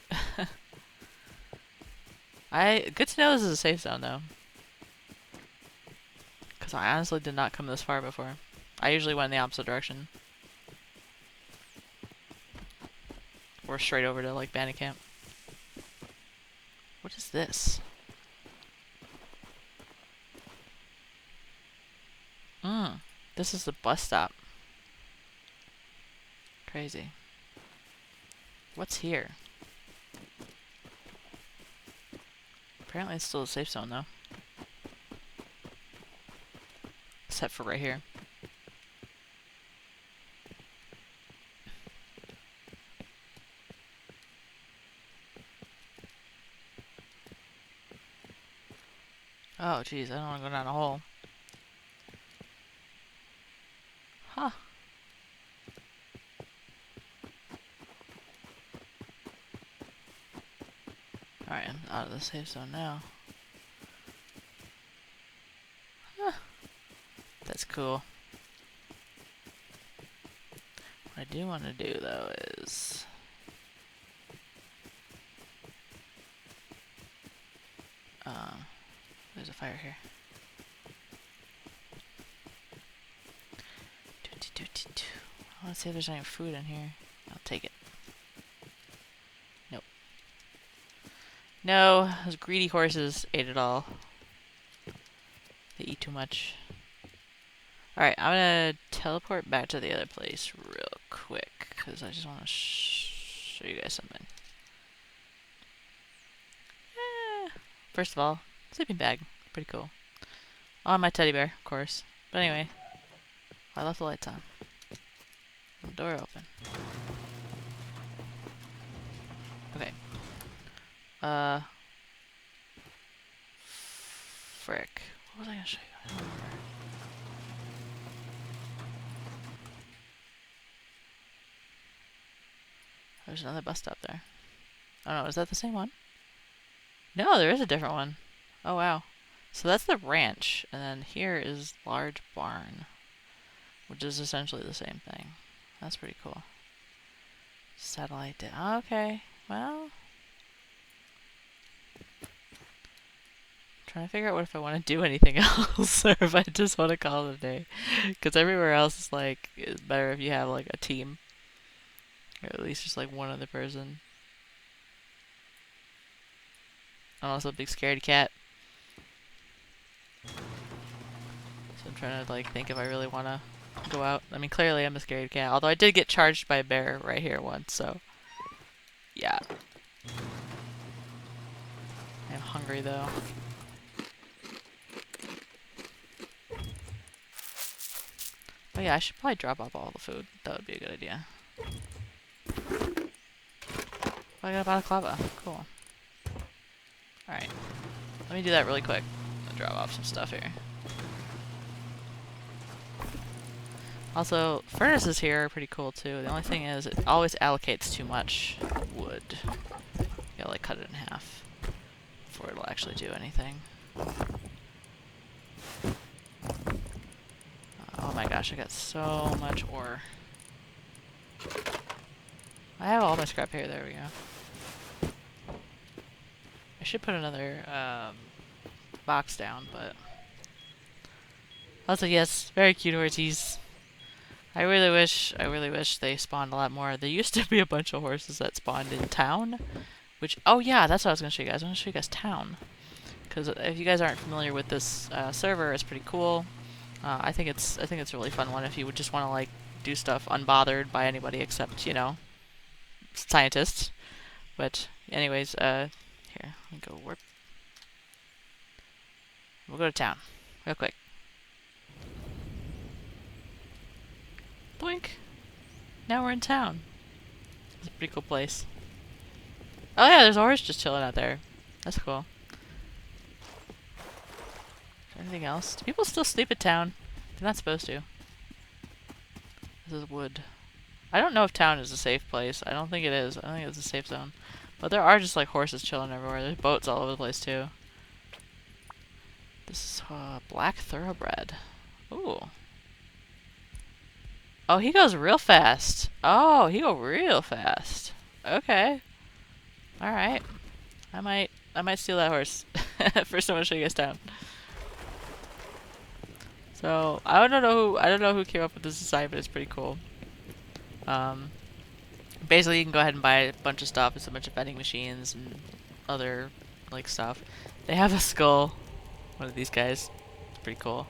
Good to know this is a safe zone though. Because I honestly did not come this far before. I usually went in the opposite direction. Or straight over to like bandit camp. What is this? This is the bus stop. Crazy. What's here? Apparently it's still a safe zone though. Except for right here. Oh jeez, I don't want to go down a hole. Huh. Alright, I'm out of the safe zone now. Huh. That's cool. What I do want to do though is... there's a fire here. Let's see if there's any food in here. I'll take it. Nope. No, those greedy horses ate it all. They eat too much. Alright, I'm gonna teleport back to the other place real quick because I just want to show you guys something. First of all, sleeping bag. Pretty cool. On my teddy bear, of course. But anyway, I left the lights on. The door open. Okay. Frick. What was I gonna show you? I don't remember. There's another bus stop there. Oh no, is that the same one? No, there is a different one. Oh wow. So that's the ranch, and then here is large barn, which is essentially the same thing. That's pretty cool. Satellite okay, well. Trying to figure out what if I want to do anything else, or if I just want to call it a day. Because everywhere else is like, it's better if you have like a team. Or at least just like one other person. I'm also a big scaredy cat. So I'm trying to like think if I really want to go out. I mean, clearly I'm a scaredy cat. Although I did get charged by a bear right here once, so. Yeah. I'm hungry though. Oh yeah, I should probably drop off all the food. That would be a good idea. Oh, I got a balaclava. Cool. Alright. Let me do that really quick. I'll drop off some stuff here. Also, furnaces here are pretty cool too. The only thing is, it always allocates too much wood. You gotta like cut it in half before it'll actually do anything. Oh my gosh, I got so much ore. I have all my scrap here, there we go. I should put another box down, but... Also, yes, very cute horsies. I really wish they spawned a lot more. There used to be a bunch of horses that spawned in town, which... Oh yeah, that's what I was going to show you guys. I want to show you guys town. Because if you guys aren't familiar with this server, it's pretty cool. I think it's a really fun one if you would just want to like do stuff unbothered by anybody except, you know, scientists. But anyways, here, let me go warp. We'll go to town real quick. Blink. Now we're in town. It's a pretty cool place. Oh yeah, there's a horse just chilling out there. That's cool. Anything else? Do people still sleep at town? They're not supposed to. This is wood. I don't know if town is a safe place. I don't think it is. I don't think it's a safe zone. But there are just like horses chilling everywhere. There's boats all over the place too. This is black thoroughbred. Ooh. Oh, he goes real fast. Oh, he go real fast. Okay. All right. I might steal that horse. First, I want to show you guys town. So I don't know who came up with this design, but it's pretty cool. Basically, you can go ahead and buy a bunch of stuff. It's a bunch of vending machines and other like stuff. They have a skull. One of these guys. It's pretty cool.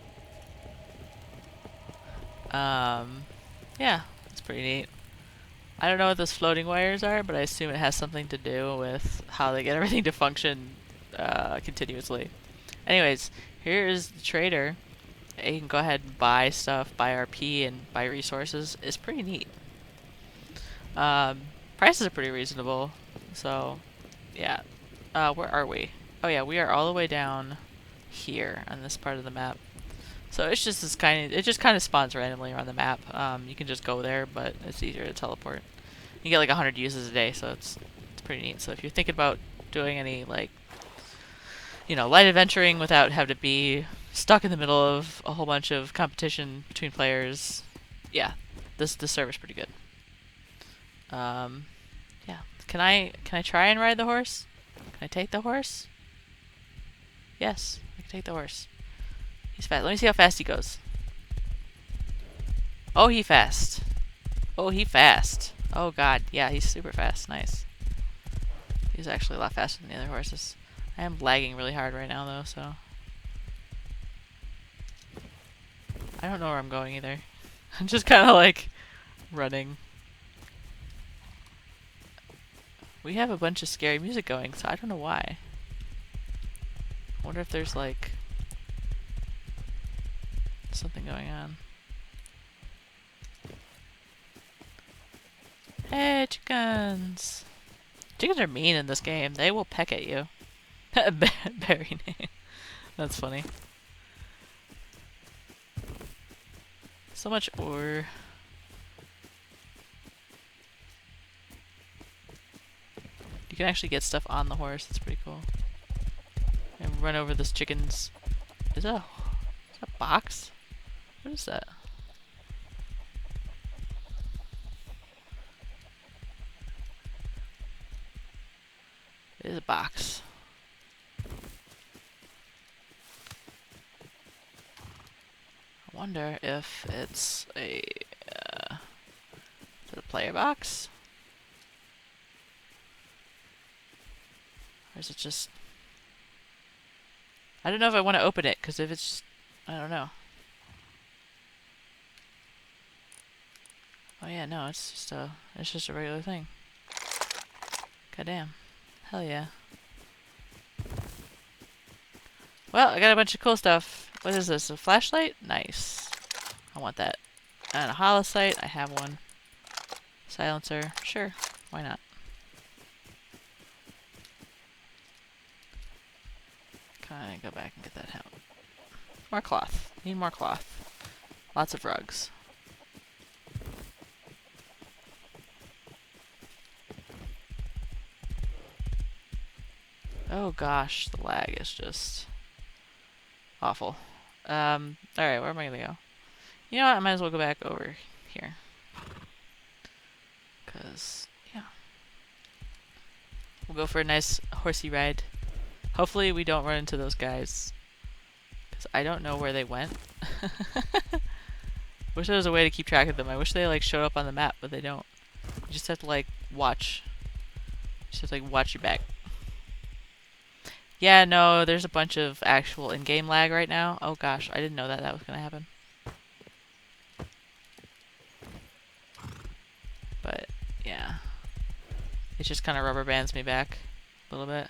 Yeah, it's pretty neat. I don't know what those floating wires are, but I assume it has something to do with how they get everything to function continuously. Anyways, here is the trader. You can go ahead and buy stuff, buy RP, and buy resources. It's pretty neat. Prices are pretty reasonable. So, yeah. Where are we? Oh yeah, we are all the way down here on this part of the map. So it's just this it just kind of spawns randomly around the map. You can just go there, but it's easier to teleport. You get like 100 uses a day, so it's pretty neat. So if you're thinking about doing any like, you know, light adventuring without having to be stuck in the middle of a whole bunch of competition between players, yeah, this server's pretty good. Yeah. Can I try and ride the horse? Can I take the horse? Yes, I can take the horse. He's fast. Let me see how fast he goes. Oh, he fast. Oh, he fast. Oh god, yeah, he's super fast. Nice. He's actually a lot faster than the other horses. I am lagging really hard right now though, so I don't know where I'm going either. I'm just kind of like running We have a bunch of scary music going, so I don't know why. I wonder if there's like something going on. Hey, chickens! Chickens are mean in this game. They will peck at you. Berry name. That's funny. So much ore. You can actually get stuff on the horse. That's pretty cool. And run over this chicken's... Is that a box? What is that? It is a box. I wonder if it's a... is it a player box? Or is it just... I don't know if I want to open it, because if it's... I don't know. Oh yeah, no, it's just a regular thing. Goddamn. Hell yeah. Well, I got a bunch of cool stuff. What is this? A flashlight? Nice. I want that. And a holosight. I have one. Silencer. Sure. Why not? Can I go back and get that out? More cloth. Need more cloth. Lots of rugs. Oh gosh, the lag is just awful. Alright, where am I gonna go? You know what, I might as well go back over here. Cause, yeah. We'll go for a nice horsey ride. Hopefully we don't run into those guys. Cause I don't know where they went. Wish there was a way to keep track of them. I wish they like showed up on the map, but they don't. You just have to like watch. You just have to like watch your back. Yeah, no, there's a bunch of actual in-game lag right now. Oh gosh, I didn't know that was gonna happen. But, yeah. It just kind of rubber bands me back a little bit.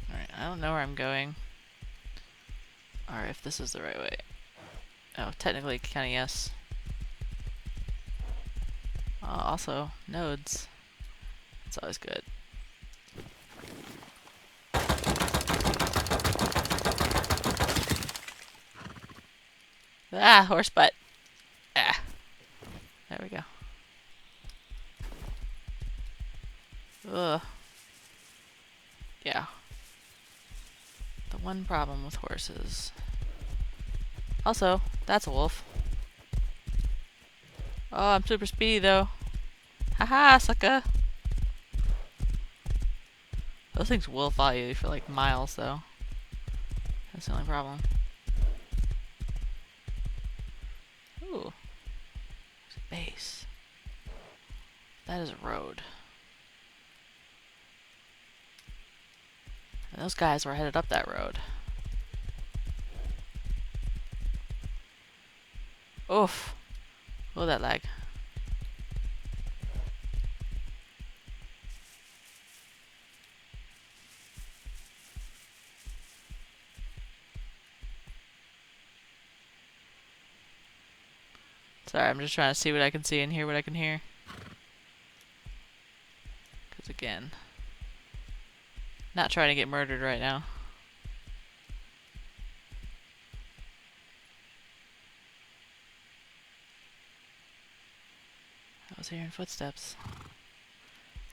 Alright, I don't know where I'm going. Or if this is the right way. Oh, technically, kind of yes. Also, nodes. That's always good. Ah, horse butt. Ah. There we go. Ugh. Yeah. The one problem with horses. Also, that's a wolf. Oh, I'm super speedy though. Haha, sucker. Those things will follow you for like miles though. That's the only problem. Ooh. There's a base. That is a road. And those guys were headed up that road. Oof. Oh, that lag. Sorry, I'm just trying to see what I can see and hear what I can hear. Because again, not trying to get murdered right now. I was hearing footsteps.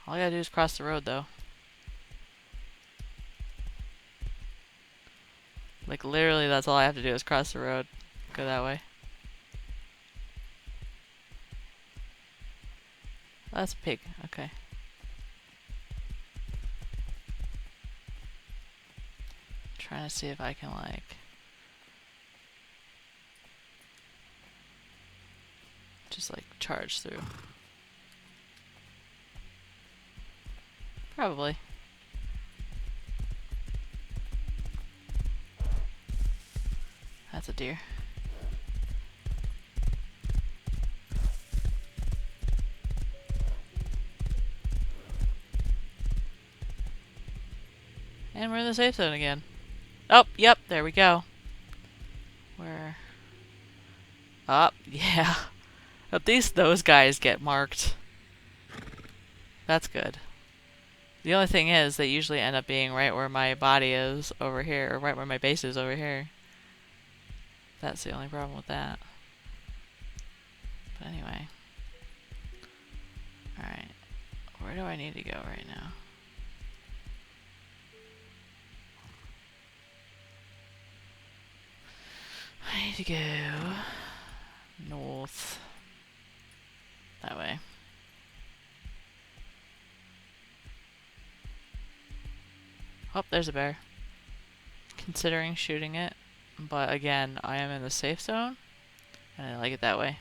All I gotta do is cross the road though. Like literally that's all I have to do is cross the road. Go that way. Oh, that's a pig. Okay. Trying to see if I can like just like charge through. Probably. That's a deer. And we're in the safe zone again. Oh, yep, there we go. Where? Oh, yeah. At least those guys get marked. That's good. The only thing is, they usually end up being right where my body is over here, or right where my base is over here. That's the only problem with that. But anyway. Alright. Where do I need to go right now? I need to go north. That way. Oh, there's a bear. Considering shooting it, but again, I am in the safe zone, and I like it that way.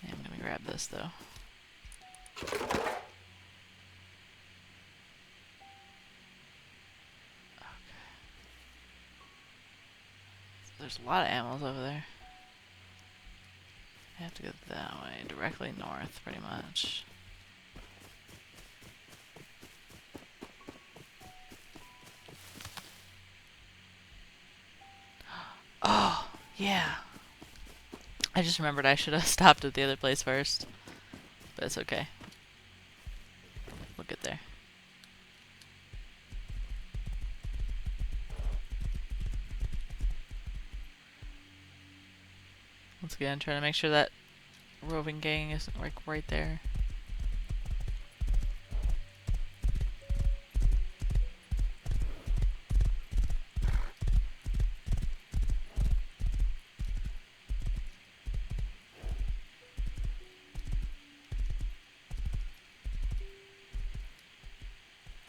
I'm gonna grab this though. There's a lot of animals over there. I have to go that way, directly north, pretty much. Oh, yeah. I just remembered I should have stopped at the other place first. But it's okay. We'll get there. Once again, trying to make sure that roving gang isn't like right there.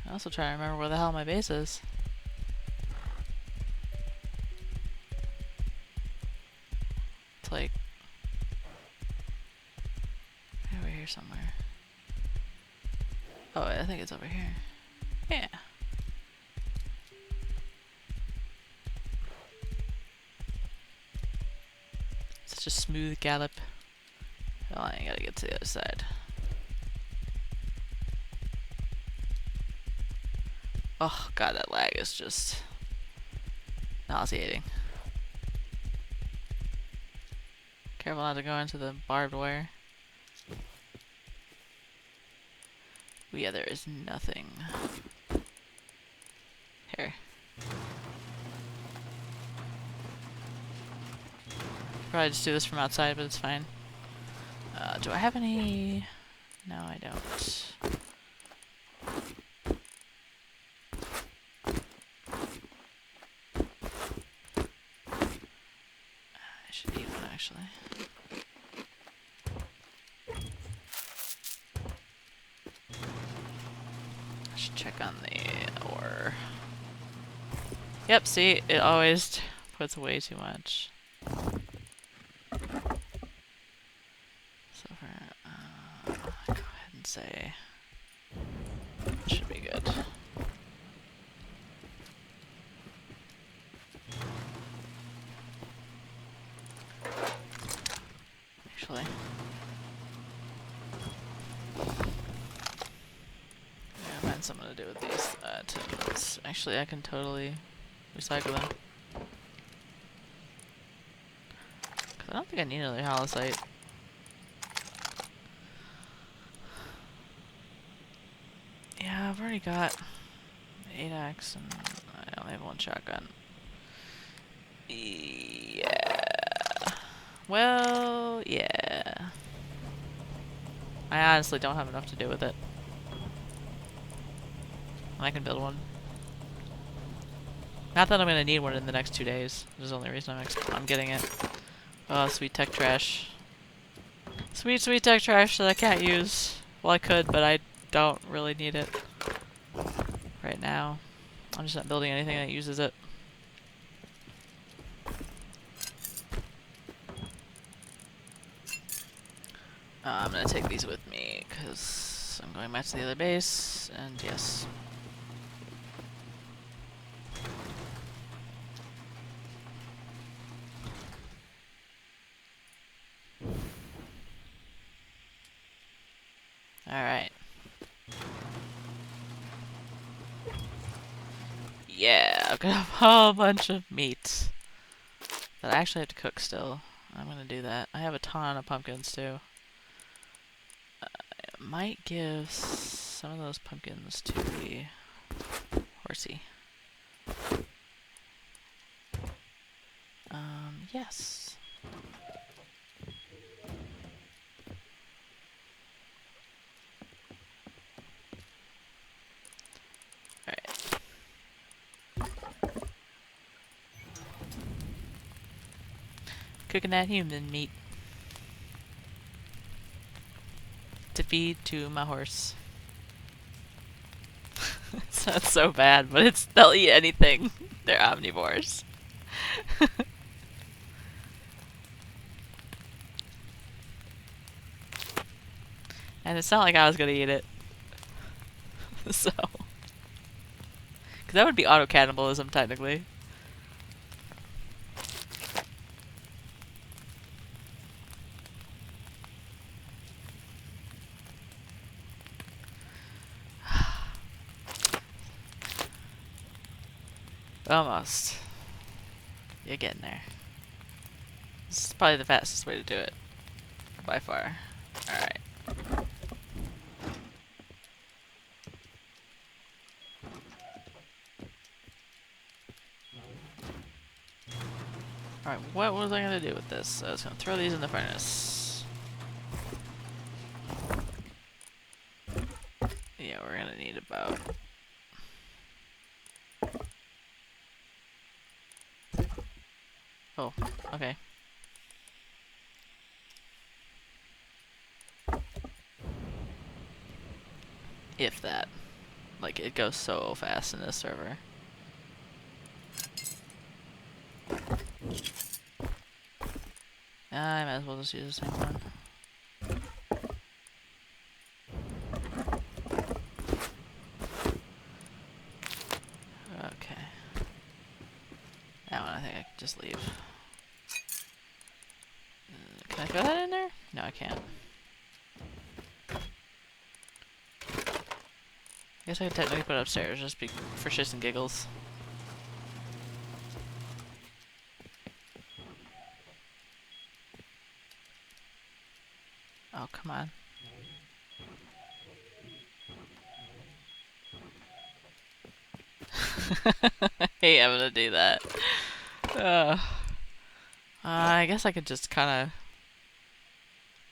I also try to remember where the hell my base is. It's like over here somewhere. Oh, I think it's over here. Yeah. Such a smooth gallop. Well, I gotta get to the other side. Oh god, that lag is just nauseating. Careful not to go into the barbed wire. Oh yeah, there is nothing. Here. Probably just do this from outside, but it's fine. Do I have any? No, I don't. I should eat one, actually. I should check on the ore. Yep, see, it always puts way too much. So for, go ahead and say it should be good. Actually, yeah, find something to do with these timbers. Actually, I can totally recycle them. I don't think I need another hallousite. Yeah, I've already got 8x and I only have one shotgun. Yeah. Well, yeah. I honestly don't have enough to do with it. I can build one. Not that I'm gonna need one in the next 2 days. This is the only reason I'm getting it. Oh, sweet tech trash. Sweet, sweet tech trash that I can't use. Well, I could, but I don't really need it right now. I'm just not building anything that uses it. I'm gonna take these with me, because So I'm going back to the other base, and yes. Alright. Yeah, I've got a whole bunch of meat that I actually have to cook still. I'm gonna do that. I have a ton of pumpkins too. I might give some of those pumpkins to the horsey. Yes. Alright. Cooking that human meat to feed to my horse. Sounds so bad, but they'll eat anything. They're omnivores. And it's not like I was gonna eat it. So. Because that would be auto-cannibalism, technically. Almost. You're getting there. This is probably the fastest way to do it. By far. Alright. Alright, what was I gonna do with this? I was gonna throw these in the furnace. Yeah, we're gonna need about... Oh, okay. If that. Like, it goes so fast in this server. I might as well just use the same one. Okay. That one I think I can just leave. Can I throw that in there? No, I can't. I guess I could technically put it upstairs just for shits and giggles. Oh, come on. I hate having to do that. I guess I could just kind of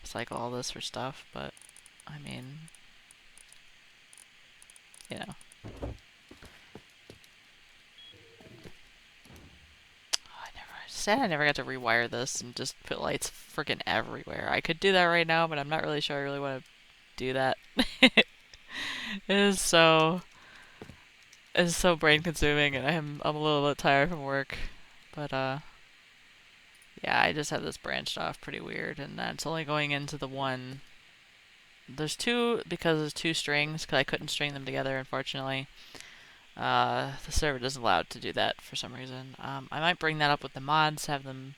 cycle all this for stuff, but I mean, you know. I never got to rewire this and just put lights freaking everywhere. I could do that right now, but I'm not really sure I really want to do that. It is so brain consuming, and I'm a little bit tired from work. But yeah, I just have this branched off pretty weird, and that's only going into the one. There's two because there's two strings because I couldn't string them together, unfortunately. The server doesn't allow it to do that for some reason. I might bring that up with the mods, have them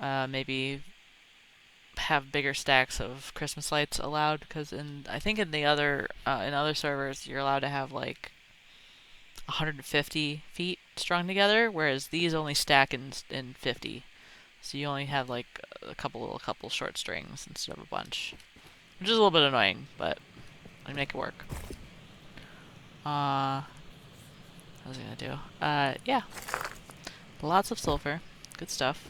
maybe have bigger stacks of Christmas lights allowed, because I think in the other in other servers you're allowed to have like 150 feet strung together, whereas these only stack in 50. So you only have like a couple short strings instead of a bunch, which is a little bit annoying, but I make it work. What was I gonna do? Yeah. Lots of sulfur. Good stuff.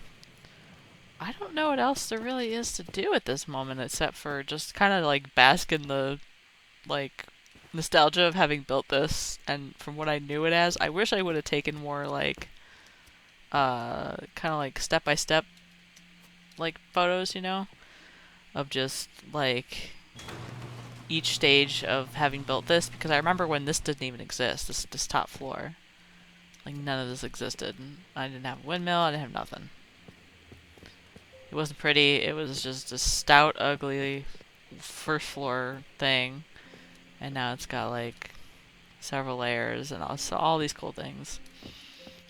I don't know what else there really is to do at this moment except for just kind of like bask in the like nostalgia of having built this, and from what I knew it as, I wish I would have taken more like kind of like step-by-step like photos, you know, of just like each stage of having built this, because I remember when this didn't even exist, this top floor. Like, none of this existed. I didn't have a windmill, I didn't have nothing. It wasn't pretty, it was just a stout, ugly first floor thing. and now it's got like several layers and also all these cool things.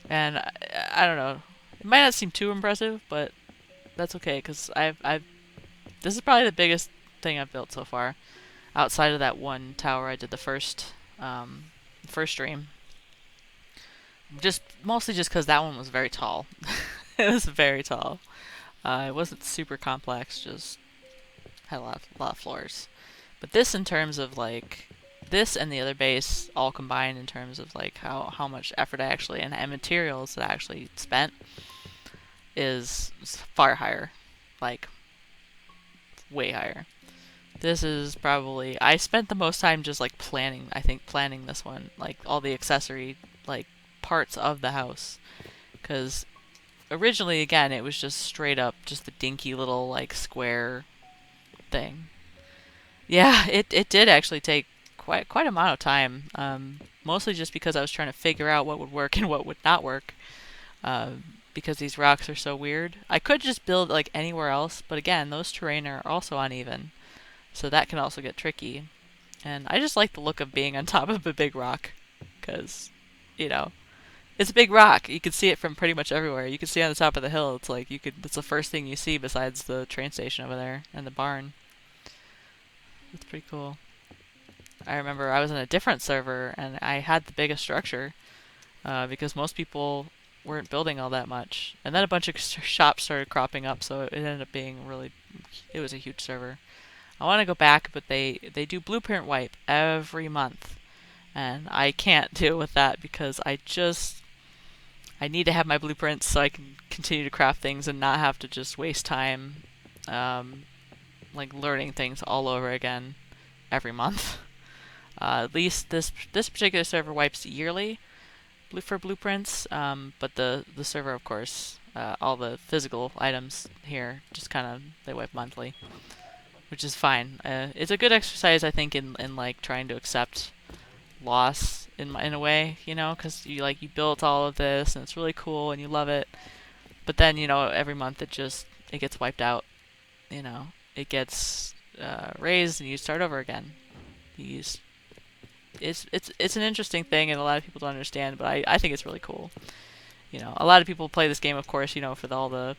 And I don't know, it might not seem too impressive, but that's okay because I've this is probably the biggest thing I've built so far, outside of that one tower I did the first stream. Just mostly just because that one was very tall. It was very tall. It wasn't super complex, just had a lot of floors. But this, in terms of like this and the other base all combined in terms of like how much effort I actually and materials that I actually spent is far higher, like way higher. This is probably I spent the most time just like planning. I think planning this one, like all the accessory like parts of the house, because originally again it was just straight up just the dinky little like square thing. Yeah, it did actually take quite a amount of time. Mostly just because I was trying to figure out what would work and what would not work. Because these rocks are so weird. I could just build like anywhere else, but again, those terrain are also uneven, so that can also get tricky. And I just like the look of being on top of a big rock, because, you know, it's a big rock. You can see it from pretty much everywhere. You can see on the top of the hill. It's like it's the first thing you see besides the train station over there and the barn. It's pretty cool. I remember I was in a different server and I had the biggest structure because most people weren't building all that much. And then a bunch of shops started cropping up, so it ended up being really, it was a huge server. I want to go back, but they do blueprint wipe every month. And I can't deal with that because I need to have my blueprints so I can continue to craft things and not have to just waste time like learning things all over again every month. At least this particular server wipes yearly for blueprints, but the server, of course, all the physical items here just kind of they wipe monthly, which is fine. It's a good exercise, I think, in like trying to accept loss in a way, you know, because you built all of this and it's really cool and you love it, but then every month it gets wiped out. You know, it gets raised and you start over again. You use, it's an interesting thing and a lot of people don't understand, but I think it's really cool. A lot of people play this game, of course, for all the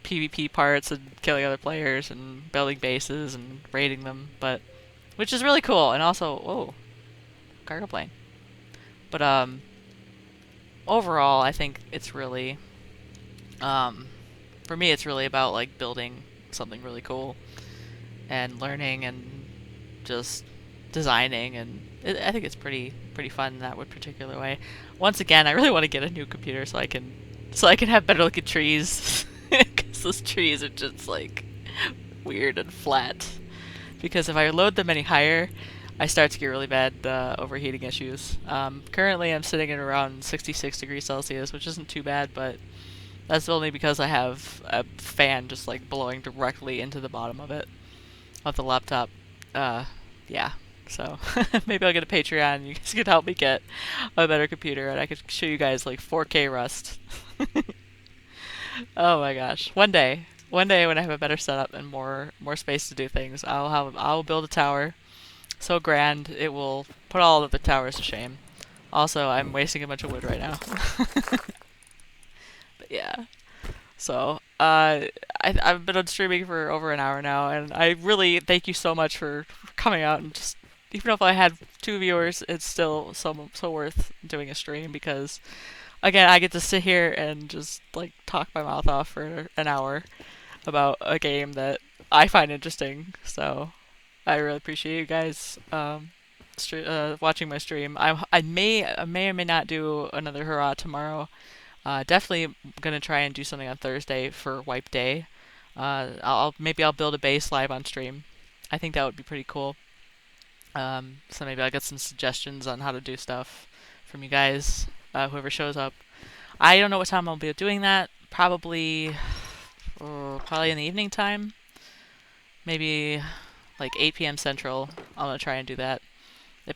PvP parts and killing other players and building bases and raiding them, but which is really cool. And also, whoa, cargo plane. But overall, I think it's really for me, it's really about like building something really cool and learning and just designing, and I think it's pretty fun in that one particular way. Once again, I really want to get a new computer so I can have better looking trees because those trees are just like weird and flat. Because if I load them any higher, I start to get really bad overheating issues. Currently, I'm sitting at around 66 degrees Celsius, which isn't too bad, but that's only because I have a fan just like blowing directly into the bottom of the laptop. Yeah. So maybe I'll get a Patreon and you guys can help me get a better computer and I could show you guys like 4K Rust. Oh my gosh. One day when I have a better setup and more space to do things, I'll build a tower so grand it will put all of the towers to shame. Also, I'm wasting a bunch of wood right now. But yeah. So, I've been on streaming for over an hour now, and I really thank you so much for coming out and just, even if I had 2 viewers, it's still so worth doing a stream because, again, I get to sit here and just like talk my mouth off for an hour about a game that I find interesting. So, I really appreciate you guys watching my stream. I may or may not do another hurrah tomorrow. Definitely gonna try and do something on Thursday for Wipe Day. Maybe I'll build a base live on stream. I think that would be pretty cool. So maybe I'll get some suggestions on how to do stuff from you guys, whoever shows up. I don't know what time I'll be doing that. Probably in the evening time. Maybe like 8 p.m. Central. I'm gonna try and do that.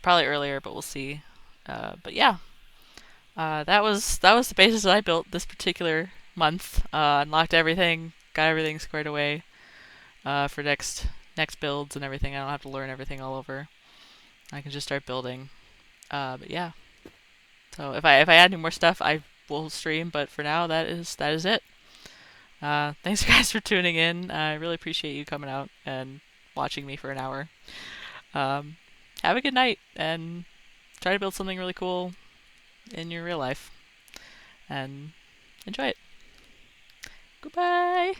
Probably earlier, but we'll see. But yeah. That was the basis that I built this particular month. Unlocked everything, got everything squared away for next next builds and everything. I don't have to learn everything all over. I can just start building. But yeah. So if I add any more stuff, I will stream. But for now, that is it. Thanks guys for tuning in. I really appreciate you coming out and watching me for an hour. Um, have a good night and try to build something really cool in your real life and enjoy it. Goodbye.